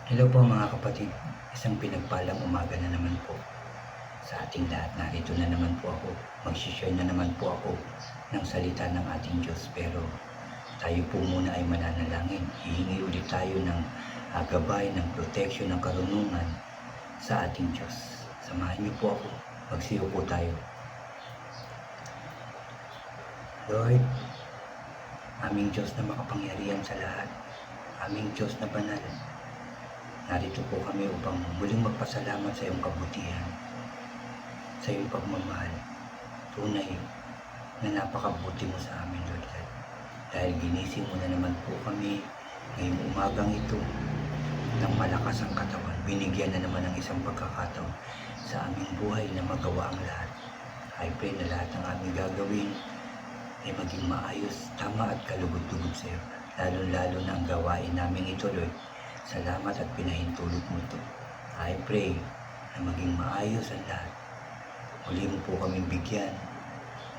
Hello po mga kapatid, isang pinagpalang umaga na naman po sa ating lahat. Narito na naman po ako, mag-share na naman po ako ng salita ng ating Diyos. Pero tayo po muna ay mananalangin. Hihingi ulit tayo ng gabay, ng protection, ng karunungan sa ating Diyos. Samahan niyo po ako, magsiyo po tayo. Lord, aming Diyos na makapangyarihan sa lahat, aming Diyos na banal, narito po kami upang muling magpasalamat sa iyong kabutihan, sa iyong pagmamahal. Tunay na napakabuti mo sa amin, Lord God. Dahil ginising mo na naman po kami ngayong umagang ito ng malakas ang katawan. Binigyan na naman ng isang pagkakataon sa aming buhay na magawa ang lahat. I pray na lahat ng aming gagawin ay maging maayos, tama at kalugod-lugod sa iyo. Lalo-lalo na ang gawain namin ito, Lord. Salamat at pinahintulot mo ito. I pray na maging maayos ang lahat. Muli mo po kaming bigyan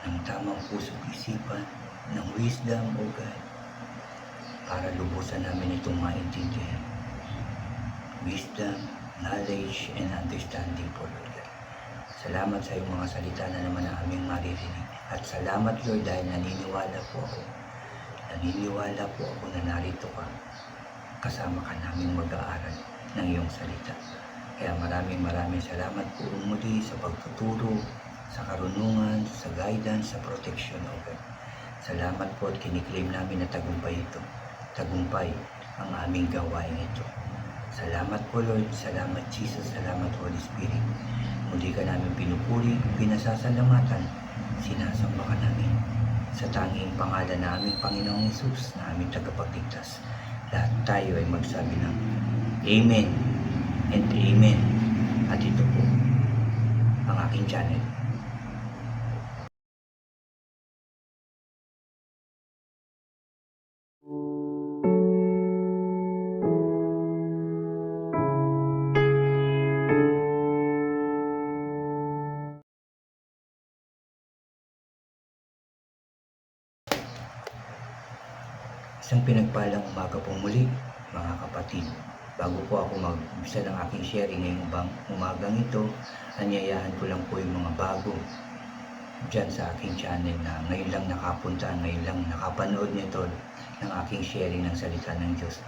ng tamang puso't isipan, ng wisdom, O God, para lubusan namin itong maintindihan. Wisdom, knowledge, and understanding po, Lord God. Salamat sa iyong mga salita na naman ang aming maririnig. At salamat, Lord, dahil naniniwala po ako. Naniniwala po ako na narito ka. Kasama ka naming mag-aaral ng iyong salita. Kaya maraming salamat po muli sa pagtuturo, sa karunungan, sa guidance, sa protection, O God. Salamat po at kiniklaim namin na tagumpay ito. Tagumpay ang aming gawain ito. Salamat po, Lord. Salamat, Jesus. Salamat, Holy Spirit. Muli ka namin pinupuri, pinasasalamatan, sinasamba ka namin sa tanging pangalan na aming Panginoong Hesus na aming tagapagligtas. Lahat tayo ay magsabi ng Amen and Amen. At ito po ang aking channel. Isang pinagpalang umaga po muli, mga kapatid. Bago po ako mag-umpisa ng aking sharing ngayong umagang ito, anyayahan ko lang po yung mga bago dyan sa aking channel na ngayon lang nakapunta, ngayon lang nakapanood nito ng aking sharing ng salita ng Diyos.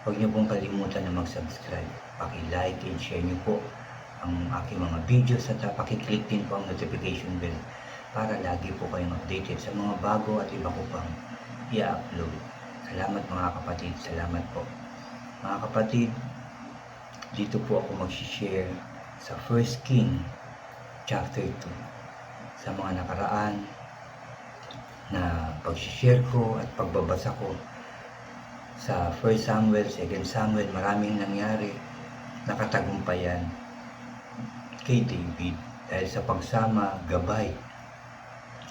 Huwag niyo pong kalimutan na mag-subscribe. Paki-like and share niyo po ang aking mga videos at paki-click din po ang notification bell para lagi po kayong updated sa mga bago at iba ko pang i-upload. Salamat mga kapatid, salamat po. Mga kapatid, dito po ako mag-share sa 1 King chapter 2. Sa mga nakaraan na pag-share ko at pagbabasa ko sa 1 Samuel, 2 Samuel, maraming nangyari na katagumpayan kay David dahil sa pagsama, gabay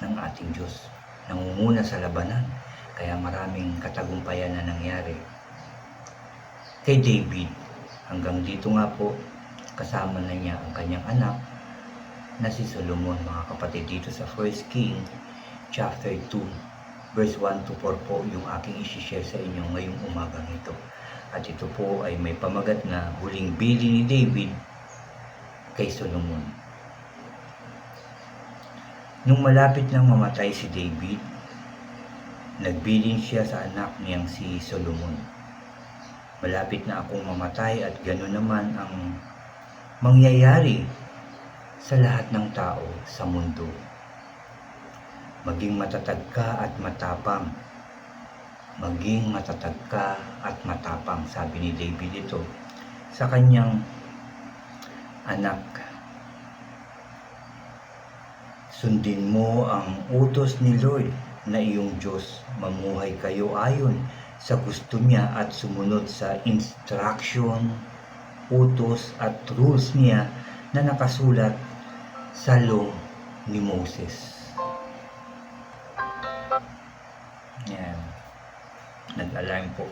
ng ating Diyos. Nangunguna sa labanan. Kaya maraming katagumpayan na nangyari kay David. Hanggang dito nga po, kasama na niya ang kanyang anak na si Solomon. Mga kapatid, dito sa 1 King chapter 2 verse 1 to 4 po yung aking isi-share sa inyo ngayong umagang ito. At ito po ay may pamagat na huling bili ni David kay Solomon. Nung malapit nang mamatay si David, nagbilin siya sa anak niyang si Solomon. Malapit na akong mamatay at gano'n naman ang mangyayari sa lahat ng tao sa mundo. Maging matatag ka at matapang. Maging matatag ka at matapang, sabi ni David ito sa kanyang anak. Sundin mo ang utos ni Lord na iyong Diyos. Mamuhay kayo ayon sa gusto niya at sumunod sa instruction, utos at rules niya na nakasulat sa law ni Moses. Yan. Nag-alarm po.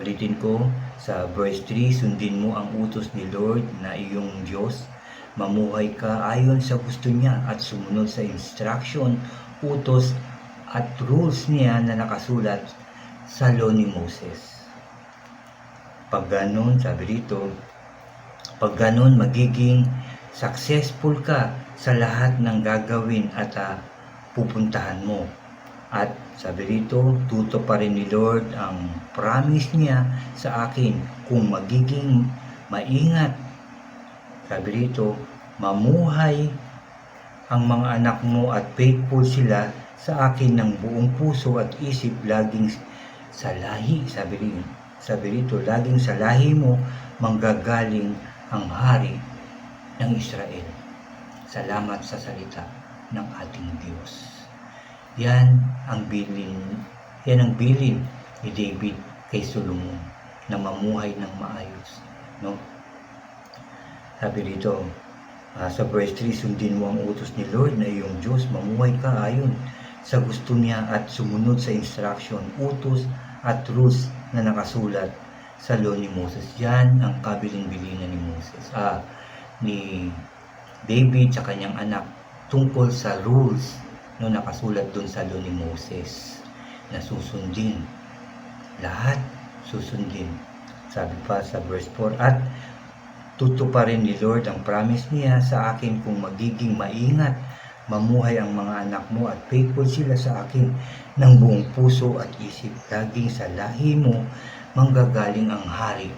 Ulitin ko sa verse 3, sundin mo ang utos ni Lord na iyong Diyos. Mamuhay ka ayon sa gusto niya at sumunod sa instruction, utos at rules niya na nakasulat sa law ni Moses. Pag ganun, sabi dito, pag ganun, magiging successful ka sa lahat ng gagawin at pupuntahan mo. At sabi rito, pa rin ni Lord ang promise niya sa akin kung magiging maingat. Sabi rito, mamuhay ang mga anak mo at faithful sila sa akin ng buong puso at isip, laging sa lahi. Sabi rito, laging sa lahi mo manggagaling ang hari ng Israel. Salamat sa salita ng ating Diyos. Yan ang bilin ni David kay Solomon na mamuhay ng maayos, no? Sabi dito, sa verse 3, sundin mo ang utos ni Lord na iyong Diyos, mamuhay ka ayon sa gusto niya at sumunod sa instruction, utos at rules na nakasulat sa law ni Moses. Yan ang kabilin-bilinan ni Moses, ni David sa kanyang anak tungkol sa rules no nakasulat doon sa law ni Moses na susundin. Lahat susundin. Sabi pa sa verse 4, at tutuparin ni Lord ang promise niya sa akin kung magiging maingat mamuhay ang mga anak mo at faithful sila sa akin ng buong puso at isip. Laging sa lahi mo manggagaling ang hari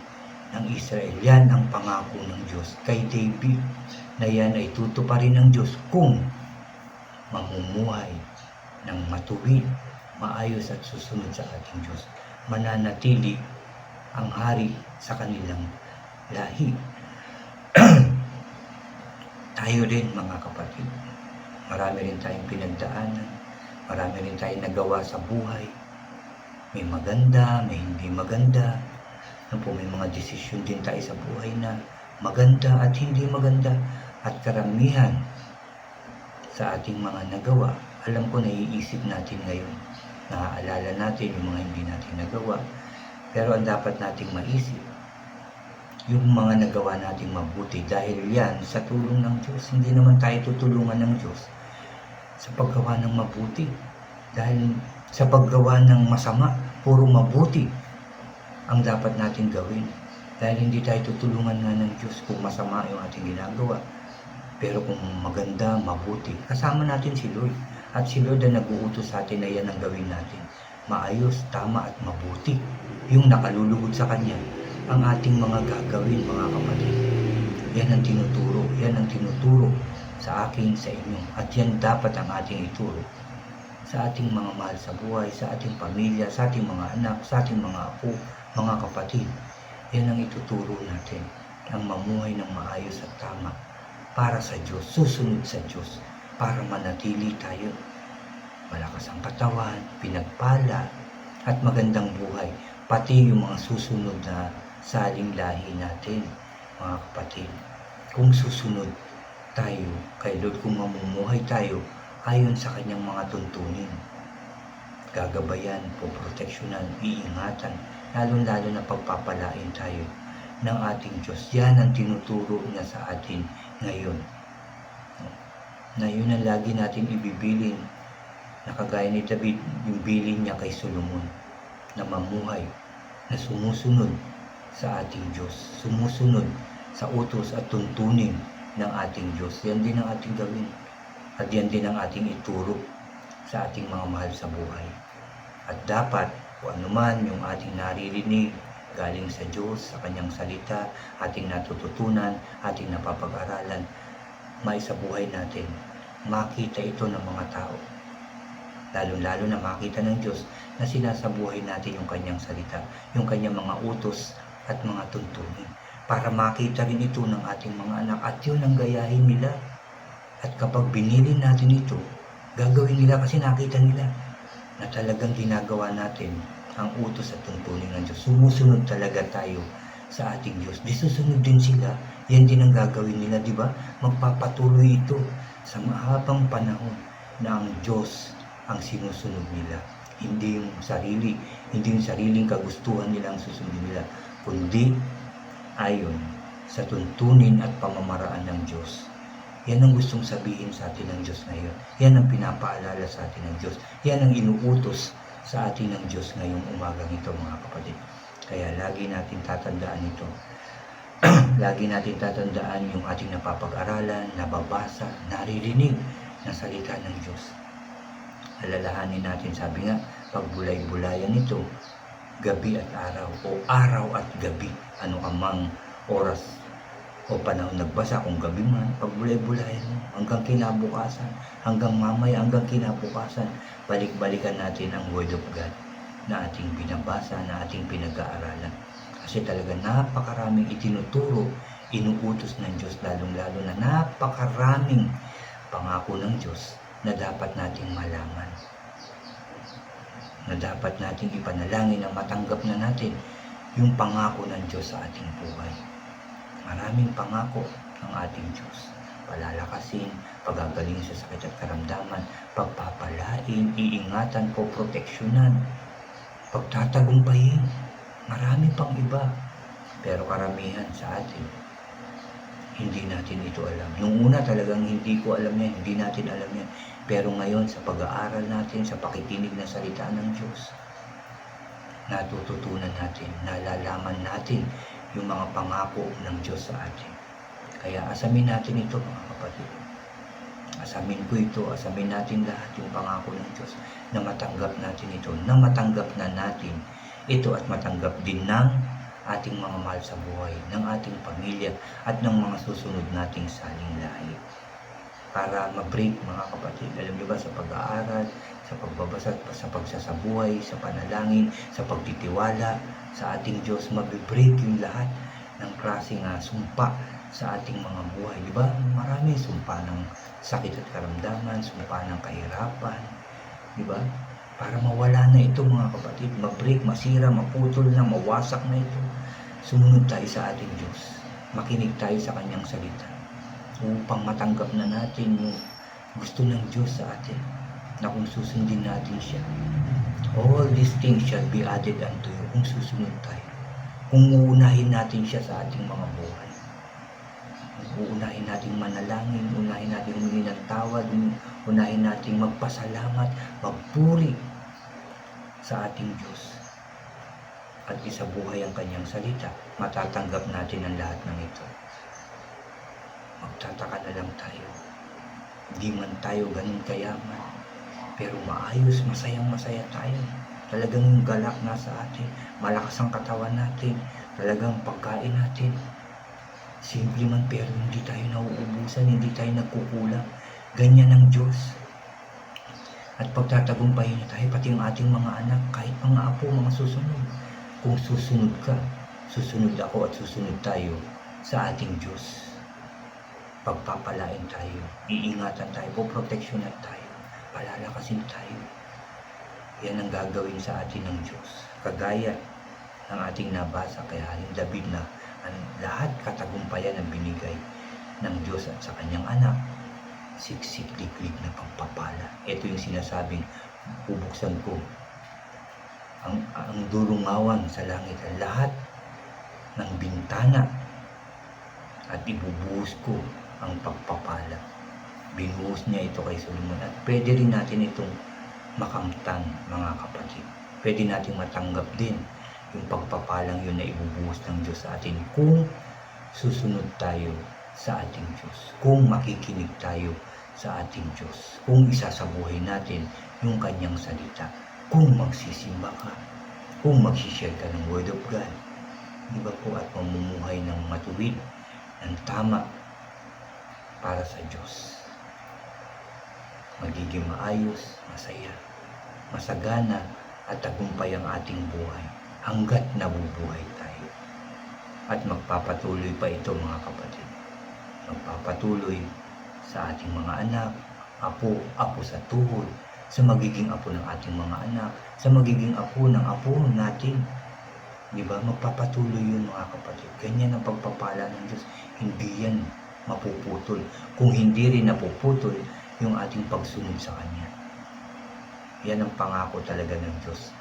ng Israel. Yan ang pangako ng Diyos kay David, na yan ay tutuparin ng Diyos kung mamumuhay ng matuwid, maayos at susunod sa ating Diyos. Mananatili ang hari sa kanilang lahi. Tayo rin mga kapatid, marami rin tayong pinagdaanan, marami rin tayong nagawa sa buhay. May maganda, may hindi maganda. May mga desisyon din tayo sa buhay na maganda at hindi maganda. At karamihan sa ating mga nagawa, alam ko naiisip natin ngayon, naaalala natin yung mga hindi natin nagawa. Pero ang dapat nating maisip, yung mga nagawa nating mabuti, dahil yan sa tulong ng Diyos. Hindi naman tayo tutulungan ng Diyos sa paggawa ng mabuti, dahil sa paggawa ng masama, puro mabuti ang dapat nating gawin, dahil hindi tayo tutulungan nga ng Diyos kung masama yung ating ginagawa. Pero kung maganda, mabuti, kasama natin si Lord, at si Lord ang nag-uutos sa atin na yan ang gawin natin, maayos, tama at mabuti, yung nakalulugod sa Kanya ang ating mga gagawin, mga kapatid. Yan ang tinuturo sa akin, sa inyo, at yan dapat ang ating ituro sa ating mga mahal sa buhay, sa ating pamilya, sa ating mga anak, sa ating mga apo, mga kapatid. Yan ang ituturo natin, ang mamuhay ng maayos at tama para sa Diyos, susunod sa Diyos, para manatili tayo malakas ang katawan, pinagpala at magandang buhay, pati yung mga susunod na saling lahi natin, mga kapatid. Kung susunod tayo kay Lord, kung mamumuhay tayo ayon sa kanyang mga tuntunin, gagabayan, poproteksyonan, iingatan, lalo-lalo na pagpapalain tayo ng ating Diyos. Yan ang tinuturo niya sa atin ngayon, na yun ang lagi natin ibibilin, na kagaya ni David, yung bilin niya kay Solomon, na mamuhay, na sumusunod sa ating Diyos, sumusunod sa utos at tuntunin ng ating Diyos. Yan din ang ating gawin, at yan din ang ating ituro sa ating mga mahal sa buhay. At dapat, kung anuman yung ating naririnig galing sa Diyos, sa Kanyang salita, ating natututunan, ating napapag-aralan, maisabuhay natin, makita ito ng mga tao. Lalo-lalo na makita ng Diyos na sinasabuhay natin yung Kanyang salita, yung Kanyang mga utos at mga tuntunin, para makita rin ito ng ating mga anak, at yun ang gayahin nila. At kapag binili natin ito, gagawin nila kasi nakita nila na talagang ginagawa natin ang utos at tuntunin ng Diyos. Sumusunod talaga tayo sa ating Diyos. Di susunod din sila, yan din ang gagawin nila, di ba? Magpapatuloy ito sa mahabang panahon na ang Diyos ang sinusunod nila. Hindi yung sariling kagustuhan nila ang susunod nila, kundi ayon sa tuntunin at pamamaraan ng Diyos. Yan ang gustong sabihin sa atin ng Diyos ngayon. Yan ang pinapaalala sa atin ng Diyos. Yan ang inuutos sa atin ng Diyos ngayong umagang ito, mga kapatid. Kaya lagi natin tatandaan ito. Lagi natin tatandaan yung ating napapag-aralan, nababasa, naririnig na salita ng Diyos. Alalahanin natin, sabi nga, pagbulay-bulayan ito, gabi at araw o araw at gabi, ano ka mang oras o panahon nagbasa, kung gabi man, pagbulay-bulayan mo hanggang kinabukasan, hanggang mamaya, hanggang kinabukasan, balik-balikan natin ang Word of God na ating binabasa, na ating pinag-aaralan. Kasi talaga napakaraming itinuturo, inuutos ng Diyos, lalong-lalo na napakaraming pangako ng Diyos na dapat nating malaman, na dapat nating ipanalangin na matanggap na natin yung pangako ng Diyos sa ating buhay. Maraming pangako ng ating Diyos. Palalakasin, pagagaling sa sakit at karamdaman, pagpapalain, iingatan po, proteksyonan, pagtatagumpayin. Marami pang iba. Pero karamihan sa atin, hindi natin ito alam. Nung una talagang hindi ko alam yan, hindi natin alam yan. Pero ngayon sa pag-aaral natin, sa pakikinig ng salita ng Diyos, natututunan natin, nalalaman natin yung mga pangako ng Diyos sa atin. Kaya asamin natin ito, mga kapatid. Asamin ko ito, asamin natin lahat yung pangako ng Diyos, na matanggap natin ito, na matanggap na natin ito at matanggap din ng ating mga mahal sa buhay, ng ating pamilya at ng mga susunod nating saling lahi. Para ma-break, mga kapatid, alam niyo ba, sa pag-aaral, sa pagbabasa, sa pagsasabuhay, sa panalangin, sa pagtitiwala sa ating Diyos, mag-break yung lahat ng klaseng sumpa sa ating mga buhay. Di ba? Marami sumpa ng sakit at karamdaman, sumpa ng kahirapan. Di ba? Para mawala na ito, mga kapatid, ma-break, masira, maputol na, mawasak na ito. Sumunod tayo sa ating Diyos. Makinig tayo sa Kanyang salita upang matanggap na natin yung gusto ng Diyos sa atin, na kung susundin natin siya, all these things shall be added unto you. Kung susunod tayo, kung uunahin natin siya sa ating mga buhay, uunahin natin manalangin, unahin natin humingi ng tawad, unahin natin magpasalamat, magpuri sa ating Diyos, at isabuhay ang Kanyang salita, matatanggap natin ang lahat ng ito. Magtataka na lang tayo, di man tayo ganun kayaman, pero maayos, masayang-masaya tayo. Talagang galak na sa atin, malakas ang katawan natin, talagang pagkain natin. Simple man, pero hindi tayo nauubusan, hindi tayo nagkukulang. Ganyan ang Diyos. At pagtatagumpayin na tayo, pati ang ating mga anak, kahit mga apo, mga susunod. Kung susunod ka, susunod ako at susunod tayo sa ating Diyos. Pagpapalain tayo, iingatan tayo, poproteksyonan tayo, palalakasin tayo. Yan ang gagawin sa atin ng Diyos. Kagaya ng ating nabasa kay Haring David, na ang lahat katagumpayan ang binigay ng Diyos at sa Kanyang anak, siksik, liklik na pagpapala. Ito yung sinasabing, bubuksan ko ang durungawan sa langit, ang lahat ng bintana, at ibubuhos ko ang pagpapala. Binuhos niya ito kay Solomon, at pwede rin natin itong makamtan, mga kapatid. Pwede natin matanggap din yung pagpapalang yun na ibubuhos ng Diyos sa atin kung susunod tayo sa ating Diyos, kung makikinig tayo sa ating Diyos, kung isasabuhay natin yung Kanyang salita, kung magsisimba ka, kung magsishare ka ng Word of God, di ba po, at mamumuhay ng matuwid, ng tama para sa Diyos. Magiging maayos, masaya, masagana at tagumpay ang ating buhay hanggat nabubuhay tayo. At magpapatuloy pa ito, mga kapatid. Magpapatuloy sa ating mga anak, apo sa tuhod, sa magiging apo ng ating mga anak, sa magiging apo ng apo natin. Di ba? Magpapatuloy yun, mga kapatid. Ganyan ang pagpapala ng Diyos. Hindi yan mapuputol. Kung hindi rin napuputol yung ating pagsunod sa Kanya. Yan ang pangako talaga ng Diyos.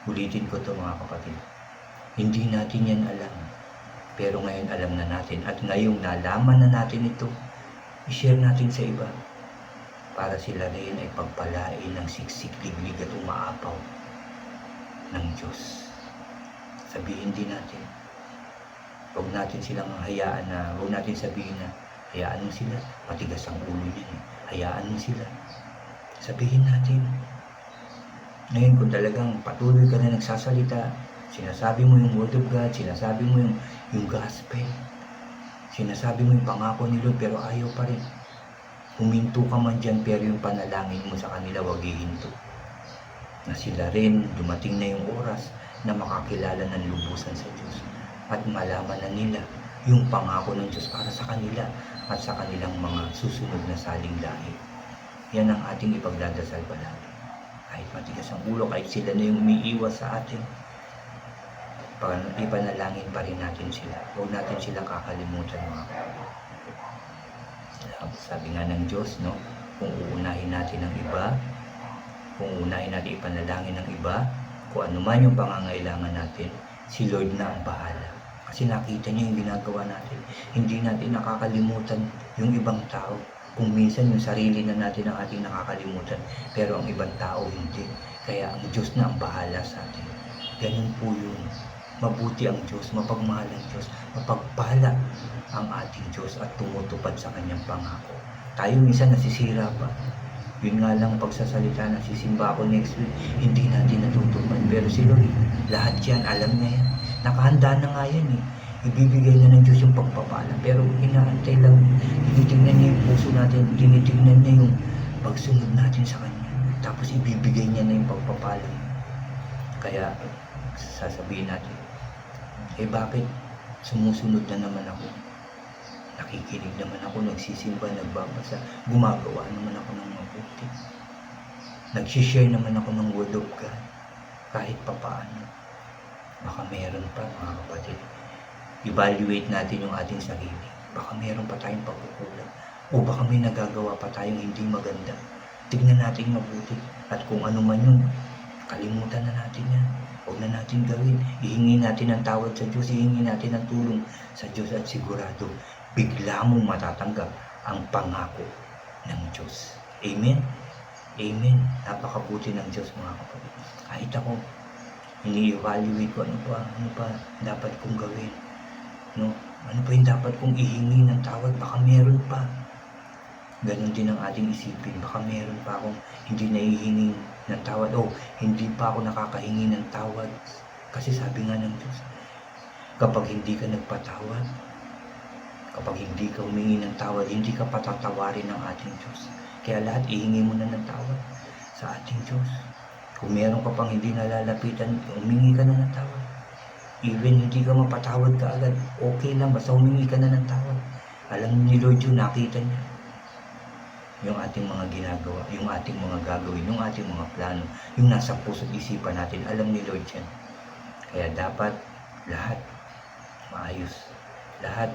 Ulitin ko to, mga kapatid. Hindi natin yan alam. Pero ngayon alam na natin. At ngayong nalaman na natin ito, i-share natin sa iba. Para sila rin ay pagpalain ng siksik, liglig at umaapaw ng Diyos. sabihin din natin. Huwag natin silang hayaan na, huwag natin sabihin na, hayaan mo sila, matigas ang ulo niya. Hayaan mo sila. Sabihin natin. Ngayon kung talagang patuloy ka na nagsasalita, sinasabi mo yung word of God, sinasabi mo yung gospel, sinasabi mo yung pangako ni Lord, pero ayaw pa rin. Huminto ka man dyan, pero yung panalangin mo sa kanila, wag hihinto. Na sila rin, dumating na yung oras na makakilala ng lubusan sa Diyos at malaman na nila yung pangako ng Diyos para sa kanila at sa kanilang mga susunod na saling lahi. Yan ang ating ipagdadasal palagi. Kahit matigas ang ulo, kahit sila na yung umiiwas sa atin, ipanalangin pa rin natin sila. Huwag natin sila kakalimutan, mga kapatid. Sabi nga ng Diyos, no, kung uunahin natin ang iba, kung uunahin natin ipanalangin ng iba, kung ano man yung pangangailangan natin, si Lord na ang bahala. Kasi nakita niya yung ginagawa natin. Hindi natin nakakalimutan yung ibang tao. Kung minsan yung sarili na natin ang ating nakakalimutan, pero ang ibang tao hindi. Kaya ang Diyos na ang bahala sa atin. Ganun po yun. Mabuti ang Diyos, mapagmahal ang Diyos, mapagpala ang ating Diyos at tumutupad sa kanyang pangako. Tayo minsan nasisira pa. Yun nga lang pagsasalita, nasisimba ako next week, hindi natin natutupad. Pero si Lord, lahat yan, alam niya yan. Nakahanda na nga yan eh. Ibibigay na ng Diyos yung pagpapala. Pero inaantay lang, tinitignan niya yung puso natin, tinitignan niya yung pagsunod natin sa Kanya. Tapos ibibigay niya na yung pagpapala. Kaya sasabihin natin, bakit sumusunod na naman ako? Nakikinig naman ako, nagsisimba, nagbabasa, gumagawa naman ako ng mabuti. Nagsishare naman ako ng word of God, kahit papaano. Baka meron pa, mga kapatid. Evaluate natin yung ating sarili. Baka meron pa tayong pagkukulang. O baka may nagagawa pa tayong hindi maganda. Tignan natin mabuti. At kung ano man yun, kalimutan na natin yan. Huwag na natin gawin. Ihingi natin ang tawad sa Diyos. Ihingi natin ang tulong sa Diyos. At sigurado, bigla mong matatanggap ang pangako ng Diyos. Amen? Amen. Napakabuti ng Diyos, mga kapatid. Kahit ako, ini-evaluate ko ano pa dapat kong gawin. No? Ano pa yung dapat kong ihingi ng tawad? Baka meron pa. Ganon din ang ating isipin. Baka meron pa akong hindi naihingi ng tawad. O hindi pa ako nakakahingi ng tawad. Kasi sabi nga ng Diyos, kapag hindi ka nagpatawad, kapag hindi ka humingi ng tawad, hindi ka patatawarin ng ating Diyos. Kaya lahat ihingi mo na ng tawad sa ating Diyos. Kung meron ka pang hindi nalalapitan, humingi ka na ng tawad. Even hindi ka mapatawad ka agad, okay lang, basta humingi ka na ng tawad. Alam ni Lord yun, nakita niya yung ating mga ginagawa, yung ating mga gagawin, yung ating mga plano, yung nasa puso't isipan natin, alam ni Lord yan. Kaya dapat lahat maayos. Lahat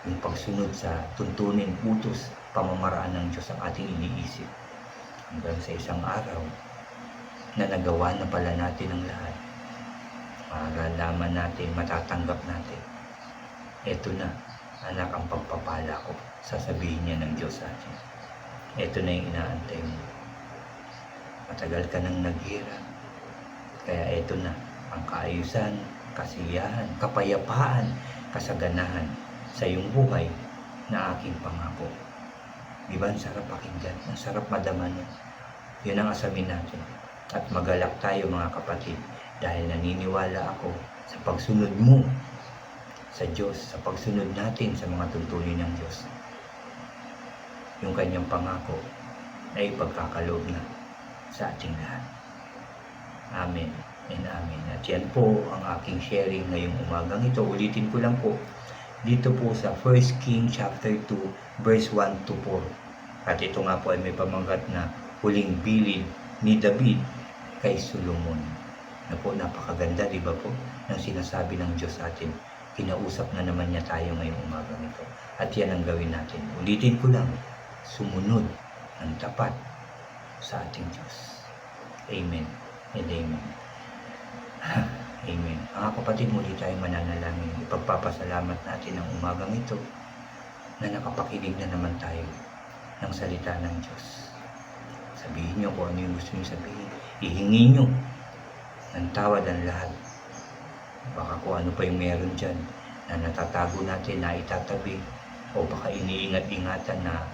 yung pagsunod sa tuntunin, utos, pamamaraan ng Diyos ang ating iniisip. Hanggang sa isang araw na nagawa na pala natin ang lahat, maralaman natin, matatanggap natin. Eto na, anak, ang pagpapala ko. Sasabihin niya ng Diyos sa atin. Eto na yung inaantay mo. Matagal ka nang naghirap. Kaya eto na, ang kaayusan, kasiyahan, kapayapaan, kasaganahan sa iyong buhay na aking pangako. Diba, ang sarap pakinggan, ang sarap madaman. Yun ang asamin natin. At magalak tayo, mga kapatid, dahil naniniwala ako sa pagsunod mo sa Diyos, sa pagsunod natin sa mga tuntunin ng Diyos. Yung kanyang pangako ay ipagkakaloob na sa ating lahat. Amen and amen. At yan po ang aking sharing ngayong umagang ito. Ulitin ko lang po, dito po sa 1 King chapter 2 verse 1 to 4. At ito nga po ay may pamanggat na huling bilid ni David kay Solomon. Na po, napakaganda, di ba po, ng sinasabi ng Diyos sa atin. Kinausap na naman niya tayo ngayong umagang ito. At yan ang gawin natin. Ulitin ko lang, sumunod ng tapat sa ating Diyos. Amen and amen. Amen. Mga kapatid, muli tayong mananalangin. Ipagpapasalamat natin ang umagang ito na nakapakinig na naman tayo ng salita ng Diyos. Sabihin niyo kung ano yung gusto niyo sabihin. Ihingi niyo ng tawad ang lahat Baka kung ano pa yung meron dyan na natatago natin, na itatabi, o baka iniingat-ingatan na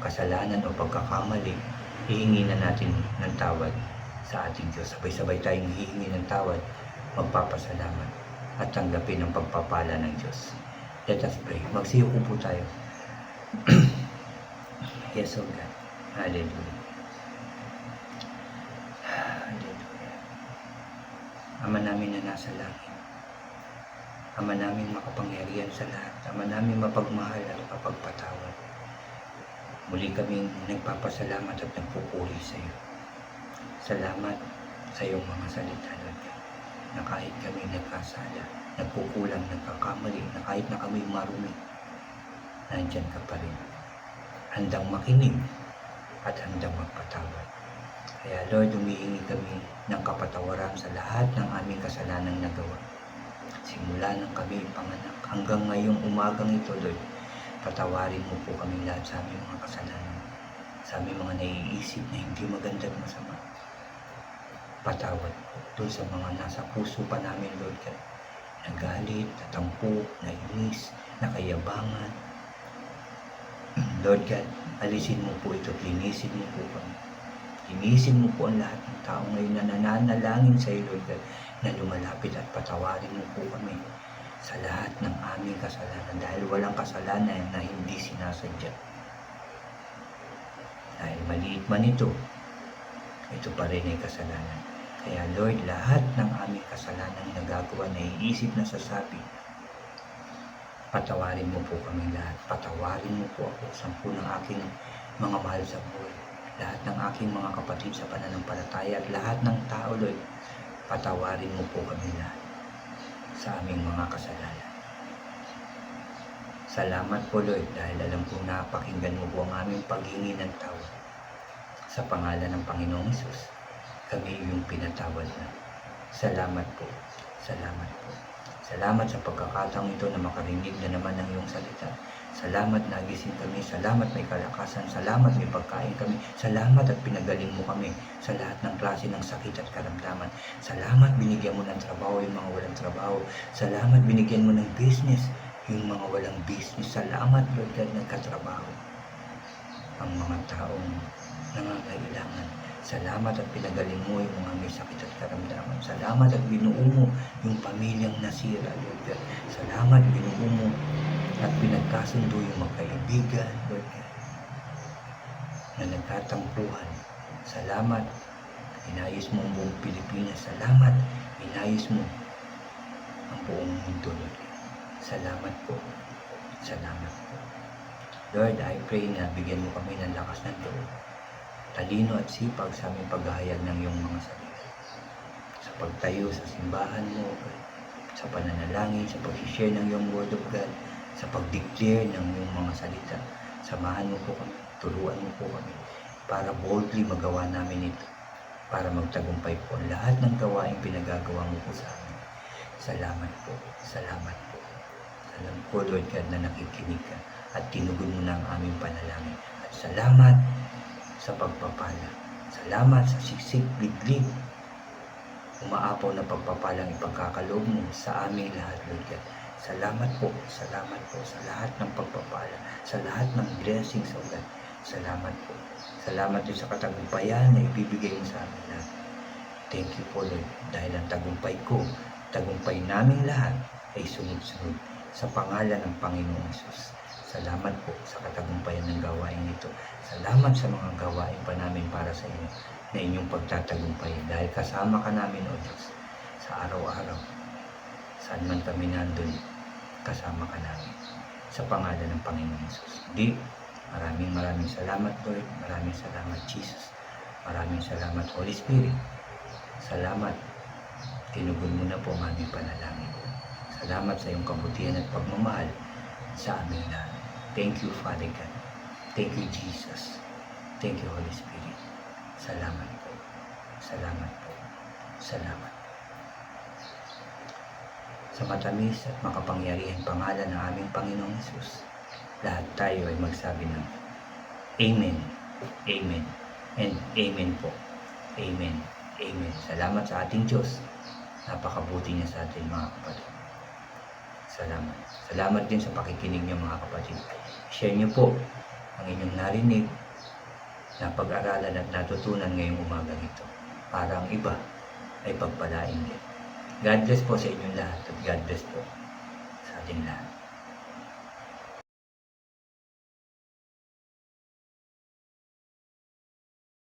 kasalanan o pagkakamali, hihingi na natin ng tawad sa ating Diyos. Sabay-sabay tayong hihingi ng tawad, magpapasalamat at tanggapin ang pagpapala ng Diyos. Let us pray. Magsiyuko po tayo. Yes, O God. Hallelujah. Hallelujah. Ama namin na nasa langit, Ama namin makapangyarihan sa lahat, Ama namin mapagmahal at mapagpatawad. Muli kaming nagpapasalamat at nagpupuri sa iyo. Salamat sa iyong mga salita, Lord God, na kahit kami nagkasala, nagkukulang, nagkakamali, na kahit na kami marumi, nandyan ka pa rin. Handang makinig at handang magpatawad. Kaya Lord, humihingi kami ng kapatawaran sa lahat ng aming kasalanang nagawa. Simula nang kami panganak hanggang ngayong umagang ito, Lord, patawarin mo po kami lahat sa aming mga kasalanan, sa aming mga naiisip na hindi maganda at masama. Patawad po doon sa mga nasa puso pa namin, Lord God, na galit, na tampo, na inis, na kayabangan. Lord God, alisin mo po ito, linisin mo po kami. Linisin mo po ang lahat ng tao ngayon na nananalangin sa iyo, Lord God, na lumalapit at patawarin mo po kami sa lahat ng aming kasalanan, dahil walang kasalanan na hindi sinasadya. Dahil maliit man ito pa rin ay kasalanan. Kaya Lord, lahat ng aming kasalanan na nagagawa, naiisip, na sasabi, patawarin mo po kami lahat. Patawarin mo po ako, sampu ng aking mga mahal sa buhay, lahat ng aking mga kapatid sa pananampalataya, at lahat ng tao, Lord, patawarin mo po kami lahat sa aming mga kasalanan. Salamat po, Lord, dahil alam kong napakinggan mo po ang aming paghingi ng tawad. Sa pangalan ng Panginoong Hesus, kami yung pinatawad na. Salamat po. Salamat po. Salamat sa pagkakataong ito na makarinig na naman ng iyong salita. Salamat na gising kami. Salamat may kalakasan. Salamat may pagkain kami. Salamat at pinagaling mo kami sa lahat ng klase ng sakit at karamdaman. Salamat binigyan mo ng trabaho yung mga walang trabaho. Salamat binigyan mo ng business yung mga walang business. Salamat, Lord God, nagkatrabaho ang mga taong nangangailangan. Salamat at pinagaling mo yung mga may sakit at karamdaman. Salamat at binuo mo yung pamilyang nasira, Lord God. Salamat, binuo mo at pinagkasundo yung magkaibigan, Lord God, na nagkatampuhan. Salamat, inayos mo ang buong Pilipinas. Salamat, inayos mo ang buong mundo, Lord God. Salamat po. Salamat po. Lord, I pray na bigyan mo kami ng lakas ng loob, talino at sipag sa aming paghahayag ng iyong mga salita. Sa pagtayo sa simbahan mo, sa pananalangin, sa pag-share ng iyong word of God, sa pag-declare ng iyong mga salita. Samahan mo po kami, turuan mo po kami, para boldly magawa namin ito, para magtagumpay po ang lahat ng gawaing pinagagawa mo po sa amin. Salamat po, salamat po. Alam ko, Lord God, na nakikinig ka at tinugon mo na ang aming panalangin. At salamat sa pagpapala. Salamat sa siksik, liglig, umaapaw na pagpapalang ipagkakaloob mo sa aming lahat, Lord God. Salamat po sa lahat ng pagpapala, sa lahat ng blessings, O God. Salamat po. Salamat din sa katagumpayan na ibibigay mo sa amin lahat. Thank you po, Lord, dahil ang tagumpay ko, tagumpay naming lahat ay sunod-sunod sa pangalan ng Panginoong Hesus. Salamat po sa katagumpayan ng gawain ito. Salamat sa mga gawain pa namin para sa inyo na inyong pagtatagumpayan, dahil kasama ka namin, O Diyos, sa araw-araw. Saan man kami nandun, kasama ka namin. Sa pangalan ng Panginoong Hesus. Maraming salamat, Lord. Maraming salamat, Jesus. Maraming salamat, Holy Spirit. Salamat. Tinugon mo na po ang aming panalangin. Salamat sa iyong kabutihan at pagmamahal sa amin lahat. Thank you, Father God. Thank you, Jesus. Thank you, Holy Spirit. Salamat po. Salamat po. Salamat. Sa matamis at makapangyarihan pangalan ng aming Panginoong Hesus, lahat tayo ay magsabi ng Amen, Amen, and Amen po. Amen, Amen. Salamat sa ating Diyos. Napakabuti niya sa atin mga kapatid. Salamat. Salamat din sa pakikinig niyo mga kapatid. Share niyo po ang inyong narinig, napag-aralan at natutunan ngayong umaga ito. Para ang iba ay pagpalain din. God bless po sa inyong lahat at God bless po sa ating lahat.